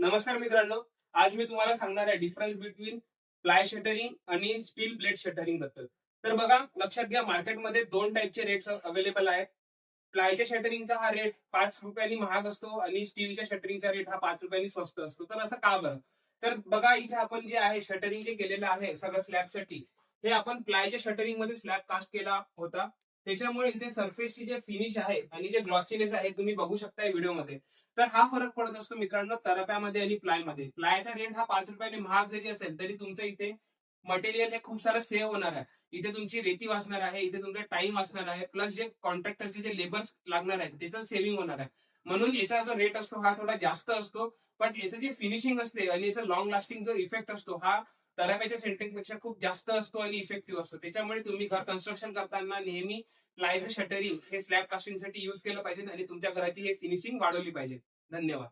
नमस्कार मित्रांनो, आज मी तुम्हाला सांगणार आहे डिफरन्स बिटवीन प्लाय शटरिंग आणि स्टील प्लेट शटरिंग बद्दल. तर बघा, लक्षात घ्या, मार्केटमध्ये दोन टाईपचे रेट्स अवेलेबल आहेत. प्लायच्या शटरिंगचा हा रेट 5 रुपयांनी महाग असतो आणि स्टीलच्या शटरिंगचा रेट हा 5 रुपयांनी स्वस्त असतो. तर असं का बरं? तर बघा, इथे आपण जे आहे शटरिंग जे केलेलं आहे सगळं स्लॅबसाठी, हे आपण प्लायच्या शटरिंग मध्ये स्लॅब कास्ट केला होता. त्याच्यामुळे इथे सरफेसची जे फिनिश आहे आणि जे ग्लॉसीनेस आहे तुम्ही बघू शकता व्हिडिओमध्ये. तर हा फरक पडत असतो मित्रांनो तरप्यामध्ये आणि प्लायमध्ये. प्लायचा रेट हा 5 रुपयाने महाग जरी असेल तरी तुमचं इथे मटेरियल हे खूप सारं सेव्ह होणार आहे. इथे तुमची रेती वाचणार आहे, इथे तुमचा टाइम वाचणार आहे, प्लस जे कॉन्ट्रॅक्टरचे जे लेबर्स लागणार आहेत त्याचं सेव्हिंग होणार आहे. म्हणून याचा जो रेट असतो हा थोडा जास्त असतो. पण याचं जे फिनिशिंग असते आणि याचा लॉंग लास्टिंग जो इफेक्ट असतो हा तरप्याच्या सेंटरिंग पेक्षा खूप जास्त असतो आणि इफेक्टिव्ह असतो. त्याच्यामुळे तुम्ही घर कन्स्ट्रक्शन करताना नेहमी प्लायचं शटरिंग हे स्लॅब कास्टिंगसाठी युज केलं पाहिजे आणि तुमच्या घराची हे फिनिशिंग वाढवली पाहिजे. धन्यवाद.